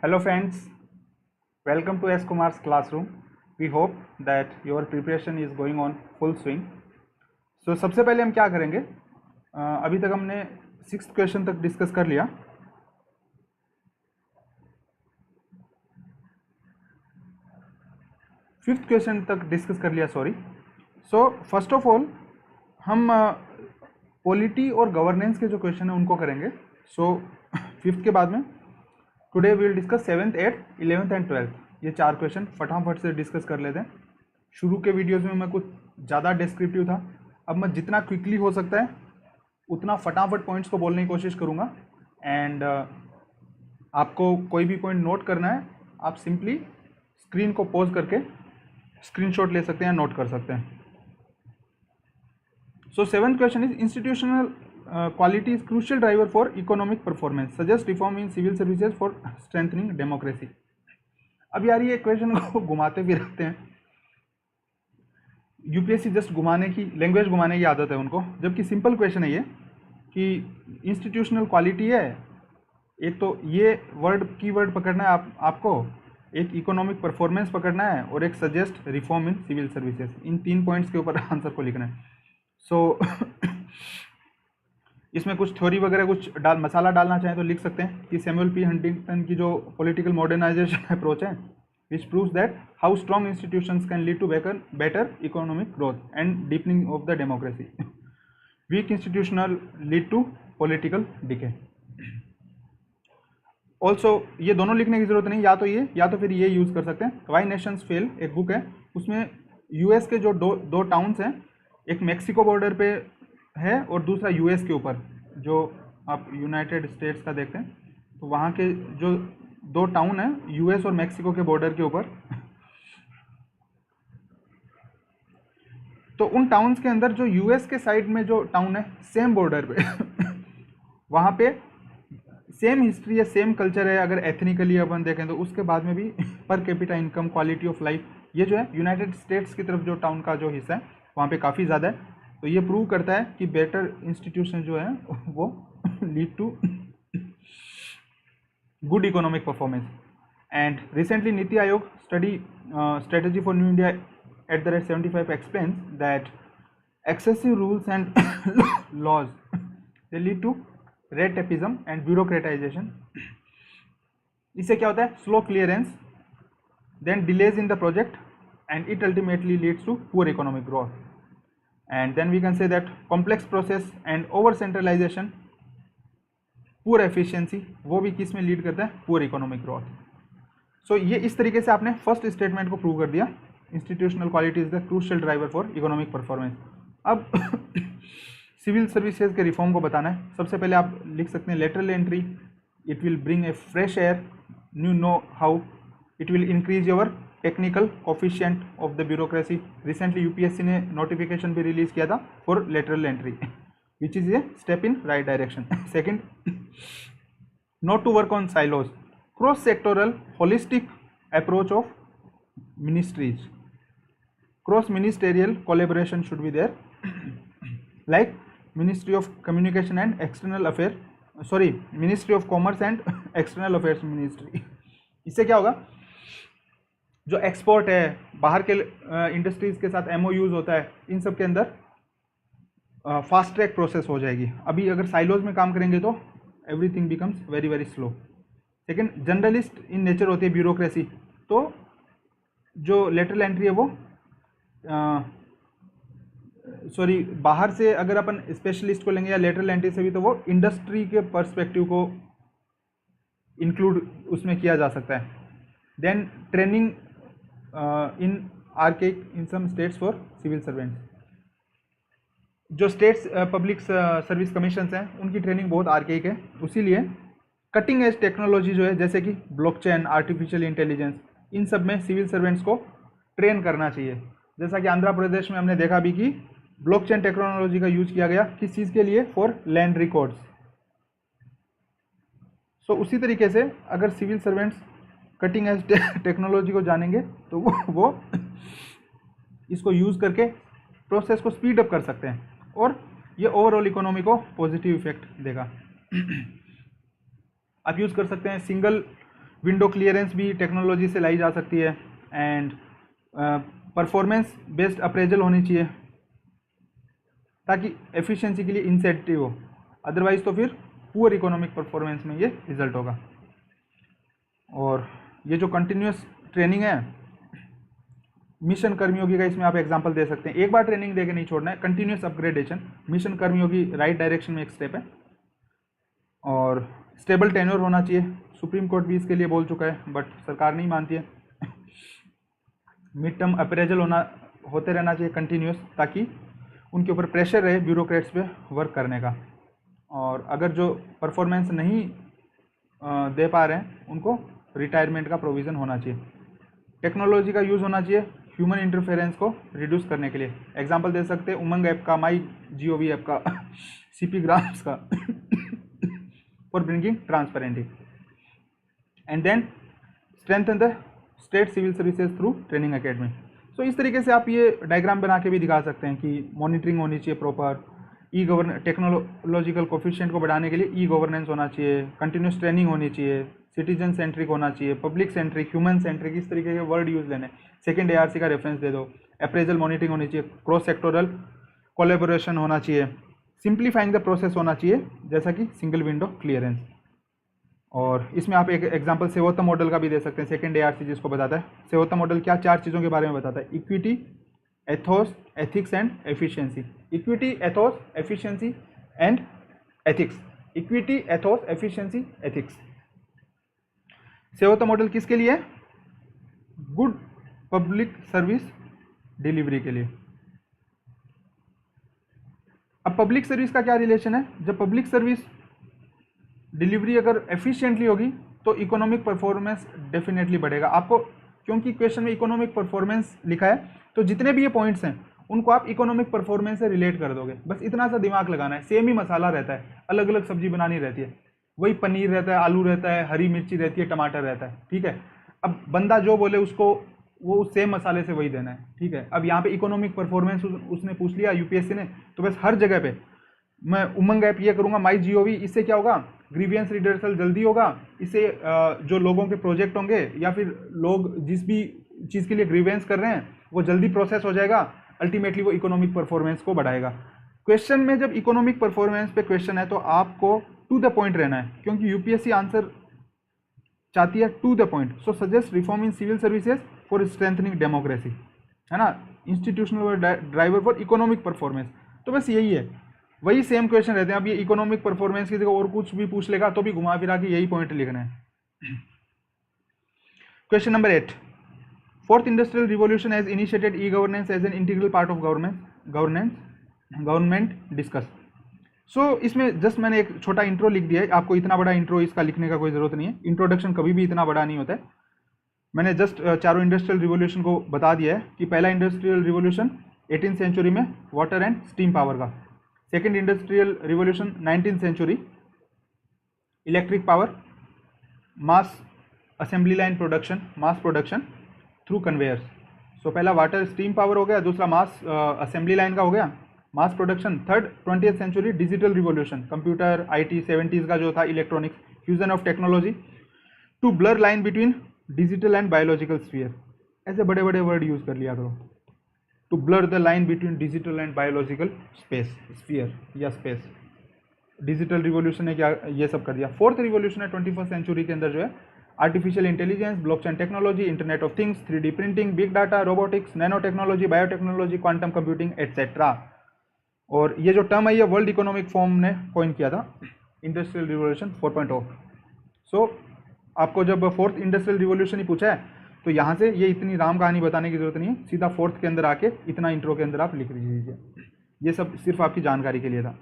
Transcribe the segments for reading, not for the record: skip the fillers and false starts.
Hello friends, welcome to S Kumar's classroom. We hope that your preparation is going on full swing. So सबसे पहले हम क्या करेंगे, अभी तक हमने 6th क्वेश्चन तक डिस्कस कर लिया. 5th क्वेश्चन तक डिस्कस कर लिया, sorry. So first of all हम पॉलिटी और गवर्नेंस के जो क्वेश्चन हैं उनको करेंगे. सो 5th के बाद में today we will discuss 7th, 8th, 11th and 12th. ये 4 क्वेश्चन फटाफट से डिस्कस कर लेते हैं. शुरू के वीडियोस में मैं कुछ ज़्यादा डिस्क्रिप्टिव था, अब मैं जितना क्विकली हो सकता है उतना फटाफट पॉइंट्स को बोलने की कोशिश करूँगा. एंड आपको कोई भी पॉइंट नोट करना है, आप सिंपली स्क्रीन को पॉज करके स्क्रीनशॉट ले सकते हैं, नोट कर सकते हैं. सो 7th question is institutional quality is crucial driver for economic performance. Suggest reform in civil services for strengthening democracy. अब यार ये क्वेश्चन को घुमाते भी रहते हैं. यूपीएससी जस्ट घुमाने की, लैंग्वेज घुमाने की आदत है उनको, जबकि सिंपल क्वेश्चन है ये कि इंस्टीट्यूशनल क्वालिटी है. एक तो ये कीवर्ड पकड़ना है आपको, एक इकोनॉमिक परफॉर्मेंस पकड़ना है और एक suggest reform in civil services. In 3 points के ऊपर आंसर को लिखना है. सो इसमें कुछ थ्योरी वगैरह कुछ मसाला डालना चाहें तो लिख सकते हैं कि सैमुअल पी हंटिंगटन की जो पॉलिटिकल मॉडर्नाइजेशन अप्रोच है, which proves that how strong institutions can lead to better economic growth and deepening of the democracy. Weak institutional lead to political decay. Also ये दोनों लिखने की जरूरत नहीं, या तो ये या तो फिर ये यूज़ कर सकते हैं. वाई नेशंस फेल एक बुक है, उसमें यूएस के जो दो टाउन्स हैं, एक मेक्सिको बॉर्डर पे है और दूसरा यूएस के ऊपर, जो आप यूनाइटेड स्टेट्स का देखते हैं, तो वहाँ के जो 2 टाउन हैं यूएस और मेक्सिको के बॉर्डर के ऊपर, तो उन टाउन्स के अंदर जो यूएस के साइड में जो टाउन है सेम बॉर्डर पे वहाँ पे सेम हिस्ट्री है, सेम कल्चर है. अगर एथनिकली अपन देखें तो उसके बाद में भी per capita income, quality of life, ये जो है यूनाइटेड स्टेट्स की तरफ जो टाउन का जो हिस्सा है वहाँ पे काफ़ी ज़्यादा है. तो ये प्रूव करता है कि बेटर इंस्टीट्यूशन जो है वो lead to good economic performance. And recently NITI Aayog strategy for new India @75 explains that excessive rules and laws they lead to red tapism and bureaucratisation. इससे क्या होता है? Slow clearance, then delays in the project and it ultimately leads to poor economic growth. And then we can say that complex process and over centralization, poor efficiency, वो भी किस में lead करता है? Poor economic growth. सो ये इस तरीके से आपने फर्स्ट स्टेटमेंट को प्रूव कर दिया. Institutional quality is the crucial driver for economic performance. अब सिविल सर्विसेज के रिफॉर्म को बताना है. सबसे पहले आप लिख सकते हैं lateral entry, it will bring a fresh air, new know how, it will increase your technical coefficient of the bureaucracy. Recently UPSC ने नोटिफिकेशन भी रिलीज किया था for lateral entry, which is a step in right direction. Second, not to work on silos, cross sectoral holistic approach of ministries, cross ministerial collaboration should be there, like ministry of communication and external affair, sorry ministry of commerce and external affairs ministry. इससे क्या होगा? जो export है, बाहर के industries के साथ MOUs होता है, इन सब के अंदर फास्ट ट्रैक प्रोसेस हो जाएगी. अभी अगर साइलोज में काम करेंगे तो everything becomes very very slow. Second, generalist in nature होती है ब्यूरोक्रेसी, तो जो लेटरल एंट्री है वो सॉरी बाहर से अगर अपन स्पेशलिस्ट को लेंगे या लेटरल एंट्री से भी, तो वो इंडस्ट्री के पर्सपेक्टिव को इंक्लूड उसमें किया जा सकता है. Then training in archaic in some states for civil servants. जो स्टेट्स पब्लिक सर्विस कमीशंस हैं उनकी ट्रेनिंग बहुत आर्केक है, उसीलिए कटिंग एज टेक्नोलॉजी जो है, जैसे कि ब्लॉकचेन, आर्टिफिशियल इंटेलिजेंस, इन सब में सिविल सर्वेंट्स को ट्रेन करना चाहिए. जैसा कि आंध्र प्रदेश में हमने देखा भी कि ब्लॉकचेन टेक्नोलॉजी का यूज किया गया, किस चीज़ के लिए? For land records. सो उसी तरीके से अगर civil servants cutting edge technology को जानेंगे तो वो इसको यूज़ करके प्रोसेस को स्पीड अप कर सकते हैं और ये ओवरऑल इकोनॉमी को पॉजिटिव इफेक्ट देगा. आप यूज़ कर सकते हैं सिंगल विंडो क्लियरेंस भी टेक्नोलॉजी से लाई जा सकती है। एंड परफॉर्मेंस बेस्ड अप्रेजल होनी चाहिए ताकि एफिशिएंसी के लिए इंसेंटिव हो, अदरवाइज तो फिर पुअर इकोनॉमिक परफॉर्मेंस में ये रिजल्ट होगा। और ये जो कंटिन्यूस ट्रेनिंग है मिशन कर्मयोगी का, इसमें आप एग्जांपल दे सकते हैं। एक बार ट्रेनिंग देके नहीं छोड़ना है, कंटिन्यूस अपग्रेडेशन। मिशन कर्मयोगी राइट डायरेक्शन में एक स्टेप है। और स्टेबल टेन्योर होना चाहिए, सुप्रीम कोर्ट भी इसके लिए बोल चुका है बट सरकार नहीं मानती है। मिड टर्म अप्रेजल होते रहना चाहिए कंटिन्यूस, ताकि उनके ऊपर प्रेशर रहे ब्यूरोक्रेट्स पे वर्क करने का। और अगर जो परफॉर्मेंस नहीं दे पा रहे हैं उनको रिटायरमेंट का प्रोविज़न होना चाहिए। टेक्नोलॉजी का यूज़ होना चाहिए ह्यूमन इंटरफेरेंस को रिड्यूस करने के लिए। एग्जांपल दे सकते हैं उमंग ऐप का, माई GOV ऐप का, CP ग्राम्स का, for bringing transparency. And then strengthen the state civil services through training academy. So इस तरीके से आप ये डायग्राम बना के भी दिखा सकते हैं कि मॉनिटरिंग होनी चाहिए प्रॉपर, टेक्नोलॉजिकल कोफिशिएंट को बढ़ाने के लिए गवर्नेंस होना चाहिए, कंटिन्यूस ट्रेनिंग होनी चाहिए, सिटीजन सेंट्रिक होना चाहिए, पब्लिक सेंट्रिक, ह्यूमन सेंट्रिक, इस तरीके के वर्ड यूज लेने। सेकंड ARC का रेफरेंस दे दो। अप्रेजल मॉनिटरिंग होनी चाहिए, क्रॉस सेक्टोरल कोलेबोरेशन होना चाहिए, सिंप्लीफाइंग द प्रोसेस होना चाहिए जैसा कि सिंगल विंडो क्लियरेंस। और इसमें आप एक एग्जांपल सेवोत्तम मॉडल का भी दे सकते हैं, सेकंड ARC जिसको बताता है। सेवोत्तम मॉडल क्या 4 चीज़ों के बारे में बताता है? Equity, Athos, ethics and efficiency. Equity, Athos, efficiency and ethics. Equity, Athos, efficiency, ethics. Sevottam model किसके लिए? गुड पब्लिक सर्विस डिलीवरी के लिए। अब पब्लिक सर्विस का क्या रिलेशन है? जब पब्लिक सर्विस डिलीवरी अगर एफिशिएंटली होगी तो इकोनॉमिक परफॉर्मेंस डेफिनेटली बढ़ेगा। आपको क्योंकि क्वेश्चन में इकोनॉमिक परफॉर्मेंस लिखा है तो जितने भी ये पॉइंट्स हैं उनको आप इकोनॉमिक परफॉर्मेंस से रिलेट कर दोगे। बस इतना सा दिमाग लगाना है। सेम ही मसाला रहता है, अलग अलग सब्जी बनानी रहती है, वही पनीर रहता है, आलू रहता है, हरी मिर्ची रहती है, टमाटर रहता है, ठीक है। अब बंदा जो बोले उसको वो सेम मसाले से वही देना है, ठीक है। अब यहाँ पे इकोनॉमिक परफॉर्मेंस उसने पूछ लिया यूपीएससी ने, तो बस हर जगह पे मैं उमंग ऐप ये करूँगा, माई GOV, इससे क्या होगा? ग्रीवियंस रिडर्सल जल्दी होगा। इससे जो लोगों के प्रोजेक्ट होंगे या फिर लोग जिस भी चीज़ के लिए ग्रीवियंस कर रहे हैं वो जल्दी प्रोसेस हो जाएगा। अल्टीमेटली वो इकोनॉमिक परफॉर्मेंस को बढ़ाएगा। क्वेश्चन में जब इकोनॉमिक परफॉर्मेंस पे क्वेश्चन है तो आपको टू द पॉइंट रहना है, क्योंकि यूपीएससी आंसर चाहती है to the point. So suggest reform in civil services for strengthening democracy, है ना, institutional driver for economic performance. तो बस यही है, वही सेम क्वेश्चन रहते हैं। अब ये इकोनॉमिक परफॉर्मेंस की जगह और कुछ भी पूछ लेगा तो भी घुमा फिरा के यही पॉइंट लिखना है। Question number 8, fourth industrial revolution has initiated e-governance as an integral part of government discuss. So इसमें जस्ट मैंने एक छोटा इंट्रो लिख दिया है, आपको इतना बड़ा इंट्रो इसका लिखने का कोई ज़रूरत नहीं है। इंट्रोडक्शन कभी भी इतना बड़ा नहीं होता है। मैंने जस्ट चारों इंडस्ट्रियल रिवॉल्यूशन को बता दिया है कि पहला इंडस्ट्रियल रिवॉल्यूशन 18th सेंचुरी में वाटर एंड स्टीम पावर का, second industrial revolution 19th century electric power, mass assembly line production, mass production through conveyors. So पहला वाटर स्टीम पावर हो गया, दूसरा मास असेंबली लाइन का हो गया, mass production. Third 20th century digital revolution, computer, IT 70s का जो था, electronics, fusion of technology to blur line between digital and biological sphere. ऐसे बड़े बड़े वर्ड यूज कर लिया करो, to blur the line between digital and biological sphere या स्पेस। डिजिटल रिवॉल्यूशन ने क्या ये सब कर दिया। फोर्थ रिवॉल्यूशन है 21st सेंचुरी के अंदर जो है artificial intelligence, blockchain technology, internet of things, 3D printing, big data, robotics, nano technology, biotechnology, quantum computing etcetera. और ये जो टर्म है ये वर्ल्ड इकोनॉमिक फोरम ने कॉइन किया था, इंडस्ट्रियल रिवॉल्यूशन 4.0। सो आपको जब फोर्थ इंडस्ट्रियल रिवॉल्यूशन ही पूछा है तो यहाँ से ये इतनी राम कहानी बताने की जरूरत नहीं है, सीधा फोर्थ के अंदर आके इतना इंट्रो के अंदर आप लिख लीजिए। ये सब सिर्फ आपकी जानकारी के लिए था।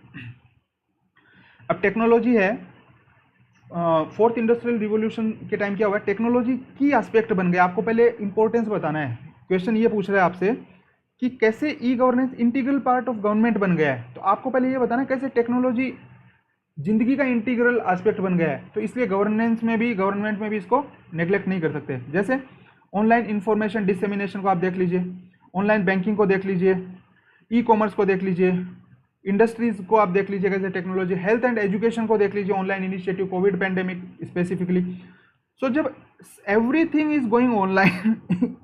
अब टेक्नोलॉजी है, फोर्थ इंडस्ट्रियल रिवॉल्यूशन के टाइम क्या हुआ, टेक्नोलॉजी की एस्पेक्ट बन गया। आपको पहले इंपॉर्टेंस बताना है। क्वेश्चन ये पूछ रहा है आपसे कि कैसे e-governance integral part of government बन गया है, तो आपको पहले ये बताना है कैसे टेक्नोलॉजी जिंदगी का इंटीग्रल एस्पेक्ट बन गया है। तो इसलिए गवर्नेंस में भी, गवर्नमेंट में भी इसको नेग्लेक्ट नहीं कर सकते। जैसे ऑनलाइन इंफॉर्मेशन डिसेमिनेशन को आप देख लीजिए, ऑनलाइन बैंकिंग को देख लीजिए, ई-कॉमर्स को देख लीजिए, इंडस्ट्रीज को आप देख लीजिए कैसे टेक्नोलॉजी, हेल्थ एंड एजुकेशन को देख लीजिए, online initiative, Covid pandemic specifically. So जब everything is going online,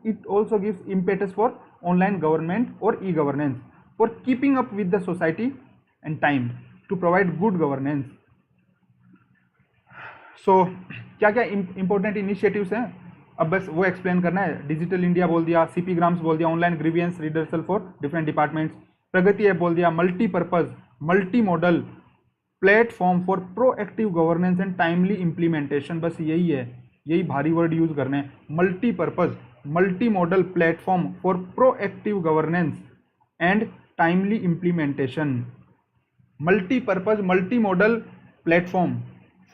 it also gives impetus for online government or e-governance for keeping up with the society and time to provide good governance. So क्या क्या important initiatives हैं, अब बस वो explain करना है. Digital India बोल दिया, सीपी ग्राम्स बोल दिया, online grievance redressal for different departments, Pragati app बोल दिया, multipurpose multi modal platform for proactive governance and timely implementation. बस यही है, यही भारी वर्ड यूज करने हैं. Multipurpose multi modal platform for proactive governance and timely implementation. Multipurpose multi modal platform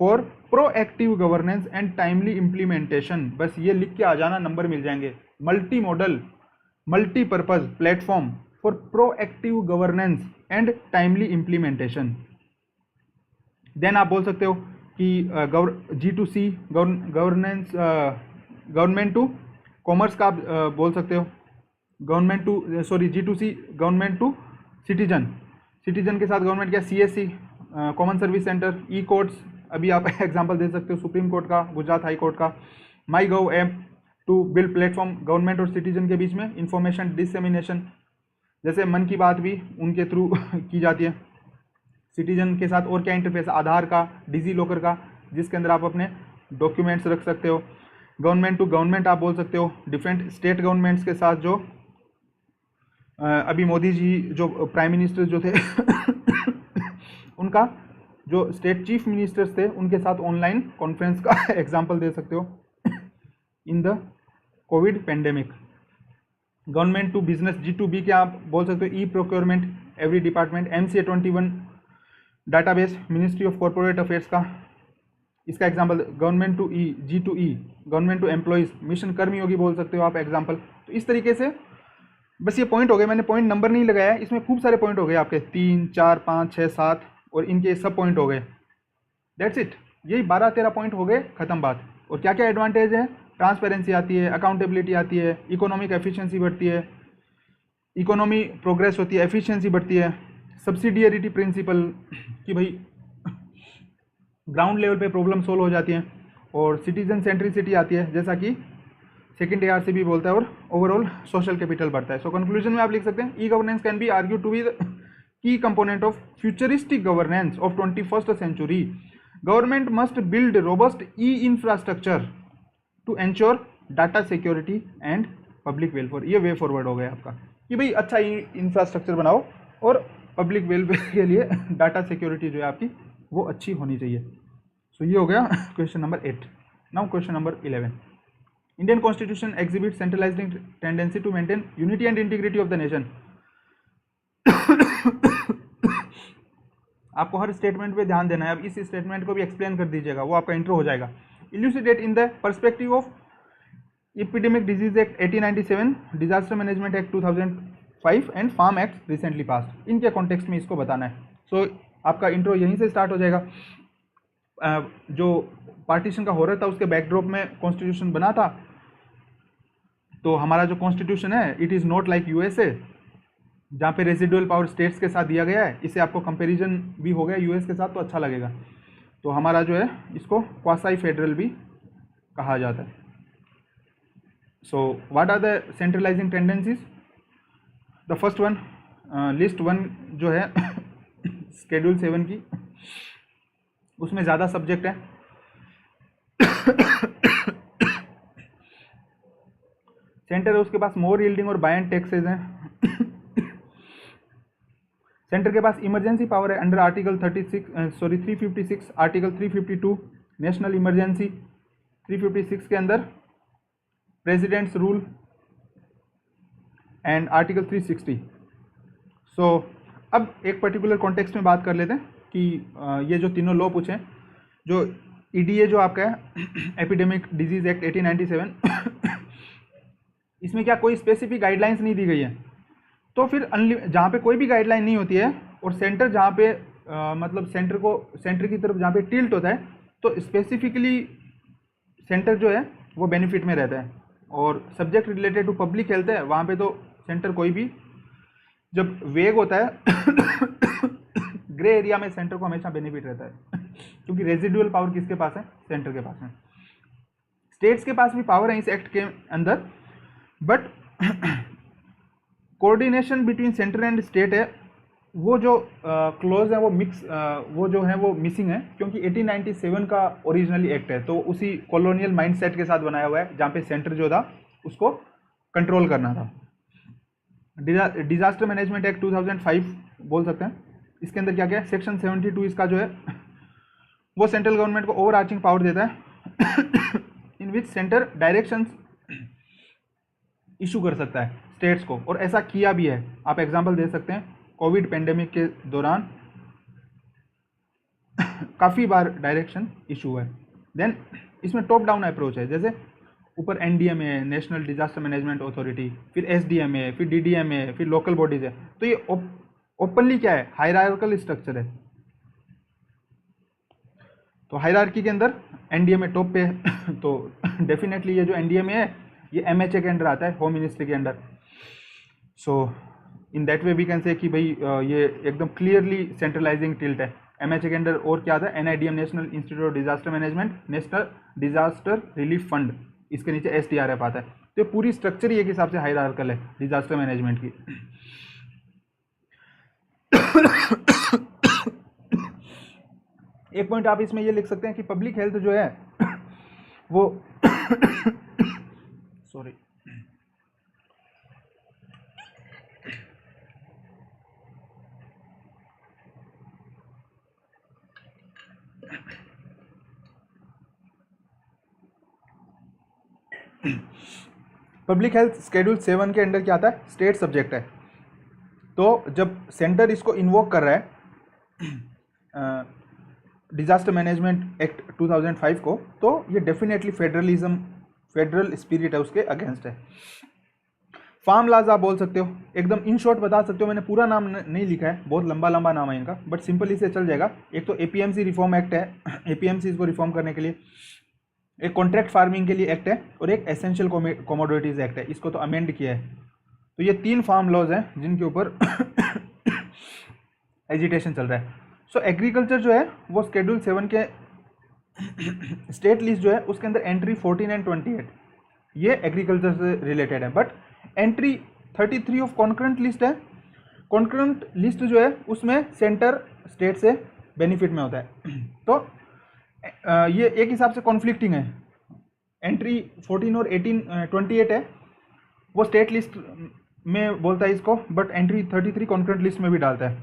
for proactive governance and timely implementation. बस ये लिख के आ जाना, नंबर मिल जाएंगे. Multi modal multipurpose platform for proactive governance and timely implementation. Then आप बोल सकते हो कि G2C governance, government to commerce का आप बोल सकते हो. Government to G2C government to citizen. Citizen के साथ गवर्नमेंट क्या, CSC common service centre, e courts. अभी आप एग्जांपल दे सकते हो सुप्रीम कोर्ट का, गुजरात हाई कोर्ट का. My gov app to build platform government और सिटीजन के बीच में इंफॉर्मेशन डिसमिनेशन. जैसे मन की बात भी उनके थ्रू की जाती है. सिटीजन के साथ और क्या इंटरफेस, आधार का, डिजी लॉकर का, जिसके अंदर आप अपने डॉक्यूमेंट्स रख सकते हो. गवर्नमेंट टू गवर्नमेंट आप बोल सकते हो, डिफरेंट स्टेट गवर्नमेंट्स के साथ. जो अभी मोदी जी जो प्राइम मिनिस्टर जो थे उनका जो स्टेट चीफ मिनिस्टर्स थे उनके साथ ऑनलाइन कॉन्फ्रेंस का एग्जांपल दे सकते हो in the Covid pandemic. Government to business G2B के आप बोल सकते हो, e procurement every department. MCA21 database ministry of corporate affairs का, इसका example. Government to G2E government to employees, mission Karmayogi बोल सकते हो आप एग्जांपल. तो इस तरीके से बस ये पॉइंट हो गए. मैंने पॉइंट नंबर नहीं लगाया, इसमें खूब सारे पॉइंट हो गए आपके, 3 4 5 6 7 और इनके सब पॉइंट हो गए. That's it. यही 12-13 पॉइंट हो गए, खत्म बात. और क्या क्या एडवांटेज है, ट्रांसपेरेंसी आती है, अकाउंटेबिलिटी आती है, इकोनॉमिक एफिशिएंसी बढ़ती है, इकोनॉमी प्रोग्रेस होती है, एफिशिएंसी बढ़ती है, सब्सिडियरिटी प्रिंसिपल कि भाई ग्राउंड लेवल पे प्रॉब्लम सोल्व हो जाती हैं, और सिटीजन सेंट्रिसिटी आती है जैसा कि सेकेंड ARC भी बोलता है, और ओवरऑल सोशल कैपिटल बढ़ता है. सो कंक्लूजन में आप लिख सकते हैं, e governance can be argue to be the key component of futuristic governance of 21st century. Government must build robust e infrastructure to ensure data security and public welfare. ये way forward हो गया आपका कि भाई अच्छा ई infrastructure बनाओ और public welfare के लिए डाटा सिक्योरिटी जो है आपकी वो अच्छी होनी चाहिए. सो ये हो गया question number 8. Now question number 11. Indian constitution exhibit centralising tendency to maintain unity and integrity of the nation. आपको हर स्टेटमेंट पे ध्यान देना है. अब इस स्टेटमेंट को भी एक्सप्लेन कर दीजिएगा, वो आपका इंट्रो हो जाएगा. Elucidate in the perspective of epidemic disease act 1897, disaster management act 2005 and farm act recently passed. इनके कॉन्टेक्स्ट में इसको बताना है. सो आपका इंट्रो यहीं से स्टार्ट हो जाएगा. जो पार्टीशन का हो रहा था उसके बैकड्रॉप में कॉन्स्टिट्यूशन बना था. तो हमारा जो कॉन्स्टिट्यूशन है, it is not like USA जहाँ पे रेजिडुअल पावर स्टेट्स के साथ दिया गया है. इससे आपको कंपैरिजन भी हो गया US के साथ, तो अच्छा लगेगा. तो हमारा जो है इसको क्वासाई फेडरल भी कहा जाता है. So what are the centralising tendencies. The first one, list 1 जो है शेड्यूल 7 की, उसमें ज़्यादा सब्जेक्ट है. सेंटर है उसके पास मोर यील्डिंग और बायन टैक्सेज हैं. सेंटर के पास इमरजेंसी पावर है under article 356, article 352 national emergency, 356 के अंदर प्रेसिडेंट्स रूल एंड आर्टिकल 360. सो अब एक पर्टिकुलर कॉन्टेक्स्ट में बात कर लेते हैं कि ये जो तीनों लॉ पूछे, जो EDA जो आपका है एपिडेमिक डिजीज एक्ट 1897, इसमें क्या कोई स्पेसिफिक गाइडलाइंस नहीं दी गई है. तो फिर जहाँ पे कोई भी गाइडलाइन नहीं होती है और सेंटर जहाँ पे मतलब सेंटर की तरफ जहाँ पे टिल्ट होता है, तो स्पेसिफिकली सेंटर जो है वो बेनिफिट में रहता है. और subject related to public health है, वहाँ पे तो सेंटर कोई भी जब वेग होता है ग्रे एरिया में सेंटर को हमेशा बेनिफिट रहता है क्योंकि रेजिडुअल पावर किसके पास है, सेंटर के पास है. स्टेट्स के पास भी पावर है इस एक्ट के अंदर, but coordination between centre and state है वो जो क्लोज है वो वो जो है वो मिसिंग है, क्योंकि 1897 का ओरिजिनली एक्ट है, तो उसी कॉलोनियल माइंडसेट के साथ बनाया हुआ है जहाँ पे सेंटर जो था उसको कंट्रोल करना था। डिजास्टर मैनेजमेंट एक्ट 2005 बोल सकते हैं। इसके अंदर क्या क्या है, सेक्शन 72 इसका जो है वो सेंट्रल गवर्नमेंट को ओवर आर्चिंग पावर देता है इन विच सेंटर डायरेक्शंस इशू कर सकता है स्टेट्स को, और ऐसा किया भी है। आप एग्जांपल दे सकते हैं, कोविड पेंडेमिक के दौरान काफ़ी बार डायरेक्शन इशू है। देन इसमें टॉप डाउन अप्रोच है, जैसे ऊपर एनडीएमए है, नेशनल डिजास्टर मैनेजमेंट अथॉरिटी, फिर एसडीएमए, फिर डीडीएमए, फिर लोकल बॉडीज है। तो ये ओपनली क्या है, हायरार्किकल स्ट्रक्चर है। तो हायरार्की के अंदर एनडीएमए टॉप पे है तो डेफिनेटली ये जो एनडीएमए है ये एमएचए के अंडर आता है, होम मिनिस्ट्री के under. So in that way we can say कि भाई ये एकदम क्लियरली सेंट्रलाइजिंग टिल्ट है। एमएचए के अंडर और क्या आता है, NIDM, national institute of disaster management, national disaster relief fund, इसके नीचे एसडीआरएफ आता है। तो पूरी स्ट्रक्चर ही एक हिसाब से हायरार्किकल है डिजास्टर मैनेजमेंट की। एक पॉइंट आप इसमें ये लिख सकते हैं कि पब्लिक हेल्थ जो है वो सॉरी पब्लिक हेल्थ शेड्यूल 7 के अंडर क्या आता है, स्टेट सब्जेक्ट है। तो जब सेंटर इसको इन्वोक कर रहा है डिजास्टर मैनेजमेंट एक्ट 2005 को, तो ये डेफिनेटली फेडरलिज्म, फेडरल स्पिरिट है उसके अगेंस्ट है। फार्म लाज आप बोल सकते हो, एकदम इन शॉर्ट बता सकते हो। मैंने पूरा नाम नहीं लिखा है, बहुत लंबा लंबा नाम है इनका, बट सिंपली से चल जाएगा। एक तो एपीएमसी रिफॉर्म एक्ट है, एपीएमसी को रिफॉर्म करने के लिए, एक कॉन्ट्रैक्ट फार्मिंग के लिए एक्ट है, और एक एसेंशियल कमोडिटीज एक्ट है, इसको तो अमेंड किया है। तो ये 3 फार्म लॉज हैं जिनके ऊपर एजिटेशन चल रहा है। सो एग्रीकल्चर जो है वो शेड्यूल 7 के स्टेट लिस्ट जो है उसके अंदर एंट्री 14 एंड 28 ये एग्रीकल्चर से रिलेटेड है, but entry 33 of concurrent list है। कॉन्करेंट लिस्ट जो है उसमें सेंटर स्टेट से बेनिफिट में होता है। तो ये एक हिसाब से कॉन्फ्लिक्टिंग है। एंट्री 14 और 28 है वो स्टेट लिस्ट में बोलता है इसको, बट एंट्री 33 कॉन्करेंट लिस्ट में भी डालता है।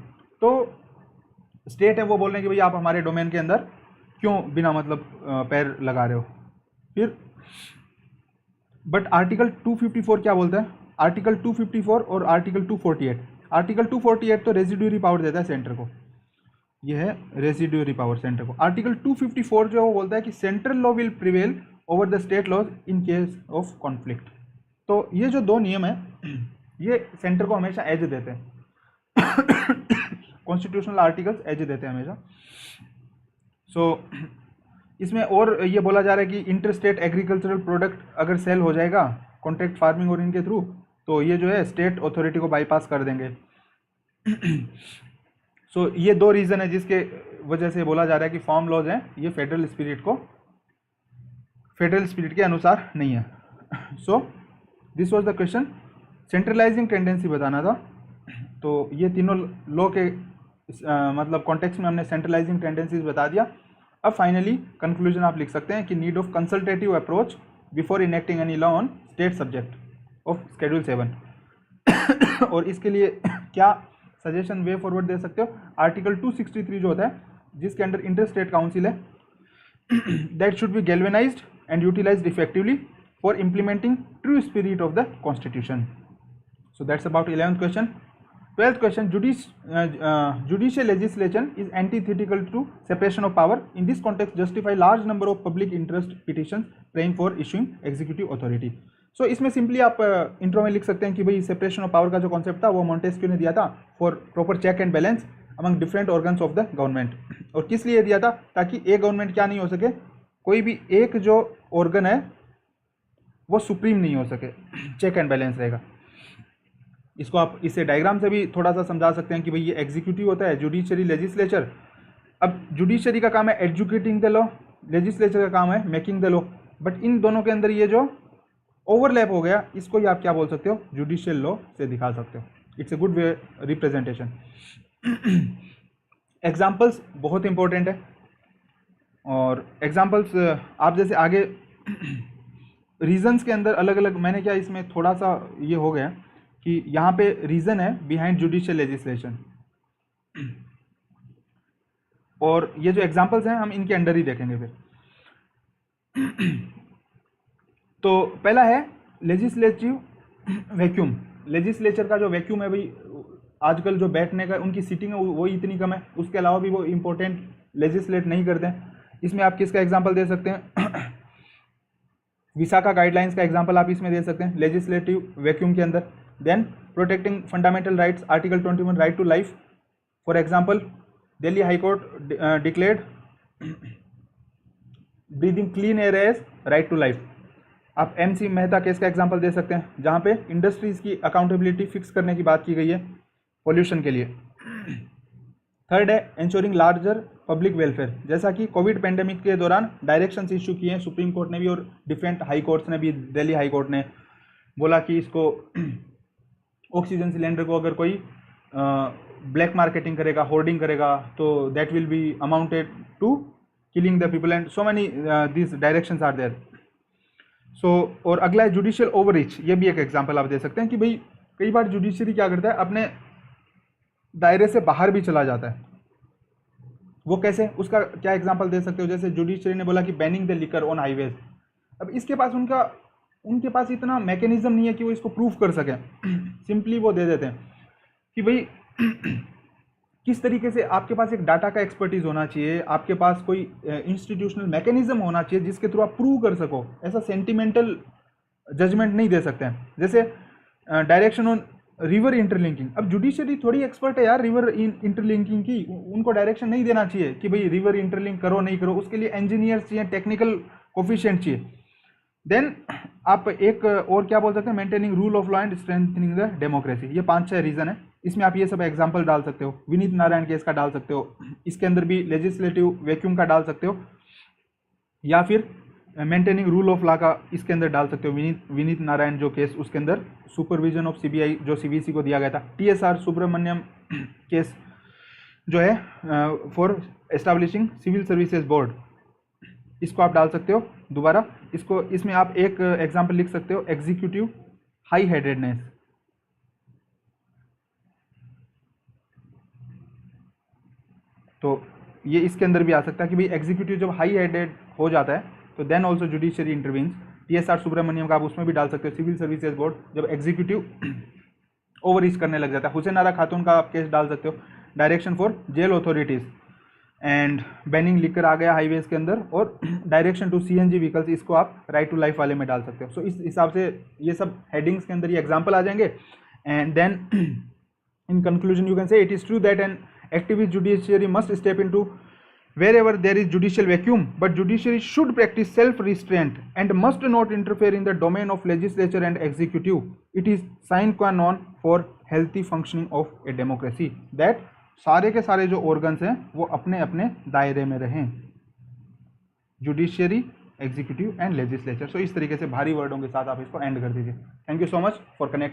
तो स्टेट है वो बोल रहे हैं कि भाई आप हमारे डोमेन के अंदर क्यों बिना मतलब पैर लगा रहे हो। फिर बट आर्टिकल 254 क्या बोलता है, आर्टिकल 254 और आर्टिकल 248। आर्टिकल 248 तो रेजिड्यूरी पावर देता है सेंटर को, ये है रेजिड्यूरी पावर सेंटर को। आर्टिकल 254 जो है वो बोलता है कि central law will prevail over the state laws in case of conflict. तो ये जो 2 नियम है ये सेंटर को हमेशा एज देते हैं, कॉन्स्टिट्यूशनल आर्टिकल्स एज देते हैं हमेशा। सो इसमें और ये बोला जा रहा है कि इंटर स्टेट एग्रीकल्चरल प्रोडक्ट अगर सेल हो जाएगा कॉन्ट्रैक्ट फार्मिंग और इनके थ्रू, तो ये जो है स्टेट अथॉरिटी को बाईपास कर देंगे। सो ये 2 रीज़न है जिसके वजह से बोला जा रहा है कि फार्म लॉज हैं ये फेडरल स्पिरिट के अनुसार नहीं है। So this was the question, centralising tendency बताना था। तो ये तीनों लॉ के मतलब कॉन्टेक्स्ट में हमने सेंट्रलाइजिंग टेंडेंसीज बता दिया। अब फाइनली कंक्लूजन आप लिख सकते हैं कि need of consultative approach before enacting any law on state subject of schedule 7 और इसके लिए क्या सजेशन वे फॉरवर्ड दे सकते हो, आर्टिकल 263 जो होता है जिसके अंडर इंटर स्टेट काउंसिल है, that should be galvanised and utilised effectively for implementing true spirit of the constitution. So that's about 11th question. 12th question, judicial legislation is antithetical to separation of power. In this context, justify large number of public interest petitions praying for issuing executive authority. So इसमें simply आप intro में लिख सकते हैं कि भाई separation of power का जो कॉन्सेप्ट था वो मॉन्टेस्क्यू ने दिया था for proper check and balance among different organs of the government. और किस लिए दिया था, ताकि एक गवर्नमेंट क्या नहीं हो सके, कोई भी एक जो ऑर्गन है वो सुप्रीम नहीं हो सके, चेक एंड बैलेंस रहेगा। इसको आप इसे डायग्राम से भी थोड़ा सा समझा सकते हैं कि भाई ये एग्जीक्यूटिव होता है, जुडिशरी, लेजिस्लेचर। अब जुडिशरी का काम है एजुकेटिंग द लॉ, लेजिस्लेचर का काम है making the law. But in दोनों के अंदर ये जो ओवरलैप हो गया, इसको ही आप क्या बोल सकते हो, जुडिशियल लॉ से दिखा सकते हो. It's a good way representation. Examples बहुत इंपॉर्टेंट है, और एग्जाम्पल्स आप जैसे आगे रीजंस के अंदर अलग अलग, मैंने क्या इसमें थोड़ा सा ये हो गया कि यहाँ पे रीजन है बिहाइंड जुडिशियल लेजिस्लेशन, और ये जो एग्जाम्पल्स हैं हम इनके अंडर ही देखेंगे फिर. तो पहला है लेजिस्लेटिव वैक्यूम. लेजिस्लेचर का जो वैक्यूम है भाई, आजकल जो बैठने का उनकी सीटिंग है वो इतनी कम है, उसके अलावा भी वो इंपॉर्टेंट लेजिस्लेट नहीं करते हैं. इसमें आप किसका एग्जांपल दे सकते हैं, विसाखा गाइडलाइंस का एग्जांपल आप इसमें दे सकते हैं लेजिस्लेटिव वैक्यूम के अंदर. Then protecting fundamental rights, article 21 right to life. For example Delhi high court declared breathing clean air as right to life. आप MC मेहता केस का एग्जांपल दे सकते हैं, जहां पे इंडस्ट्रीज की अकाउंटेबिलिटी फिक्स करने की बात की गई है पोल्यूशन के लिए. थर्ड है इंश्योरिंग लार्जर पब्लिक वेलफेयर, जैसा कि कोविड पेंडेमिक के दौरान डायरेक्शंस इशू किए हैं सुप्रीम कोर्ट ने भी, और डिफरेंट हाई कोर्ट्स ने भी. दिल्ली हाई कोर्ट ने बोला कि इसको ऑक्सीजन सिलेंडर को अगर कोई ब्लैक मार्केटिंग करेगा, होर्डिंग करेगा, तो that will be amounted to killing the people, and so many this directions are there. So और अगला है जुडिशियल ओवररीच. ये भी एक एग्जांपल आप दे सकते हैं कि भाई कई बार जुडिशरी क्या करता है, अपने दायरे से बाहर भी चला जाता है. वो कैसे, उसका क्या एग्जांपल दे सकते हो, जैसे जुडिशरी ने बोला कि banning the liquor on highways. अब इसके पास उनके पास इतना मैकेनिज्म नहीं है कि वो इसको प्रूफ कर सकें. सिंपली वो दे देते हैं कि भाई किस तरीके से, आपके पास एक डाटा का एक्सपर्टीज होना चाहिए, आपके पास कोई इंस्टीट्यूशनल मैकेनिज्म होना चाहिए जिसके थ्रू आप प्रूव कर सको. ऐसा सेंटिमेंटल जजमेंट नहीं दे सकते हैं. जैसे डायरेक्शन ऑन रिवर इंटरलिंकिंग, अब जुडिशरी थोड़ी एक्सपर्ट है यार रिवर इंटरलिंकिंग की, उनको डायरेक्शन नहीं देना चाहिए कि भाई रिवर इंटरलिंक करो नहीं करो, उसके लिए इंजीनियर्स चाहिए, टेक्निकल कोफिशिएंट चाहिए. देन आप एक और क्या बोल सकते हैं, maintaining rule of law and strengthening the democracy. ये 5-6 रीजन है, इसमें आप ये सब एग्जांपल डाल सकते हो. विनीत नारायण केस का डाल सकते हो, इसके अंदर भी लेजिस्लेटिव वैक्यूम का डाल सकते हो, या फिर मेंटेनिंग रूल ऑफ लॉ का इसके अंदर डाल सकते हो. विनीत नारायण जो केस, उसके अंदर सुपरविजन ऑफ CBI जो CVC को दिया गया था. TSR सुब्रमण्यम केस जो है for establishing civil services board, इसको आप डाल सकते हो. दोबारा इसमें आप एक एग्जांपल लिख सकते हो, एग्जीक्यूटिव हाई हेडेडनेस. तो ये इसके अंदर भी आ सकता है कि भाई एग्जीक्यूटिव जब हाई हेडेड हो जाता है तो then also judiciary intervenes. TSR Subramaniam का आप उसमें भी डाल सकते हो, सिविल सर्विसेज बोर्ड, जब एग्जीक्यूटिव ओवर रीच करने लग जाता है. हुसैन आरा खातून का आप केस डाल सकते हो, direction for jail authorities and banning liquor आ गया हाईवेज के अंदर, और डायरेक्शन टू CNG व्हीकल्स, इसको आप राइट टू लाइफ वाले में डाल सकते हो. सो इस हिसाब से ये सब हेडिंग्स के अंदर ये एग्जाम्पल आ जाएंगे. And then in conclusion you can say it is true that an activist judiciary must step into wherever there is judicial vacuum, but judiciary should practice self-restraint and must not interfere in the domain of legislature and executive. It is sine qua non for healthy functioning of a democracy that सारे के सारे जो organs हैं वो अपने अपने दायरे में रहें, जुडिशियरी, एग्जीक्यूटिव एंड लेजिस्लेचर. सो इस तरीके से भारी वर्डों के साथ आप इसको एंड कर दीजिए. Thank you so much for connecting.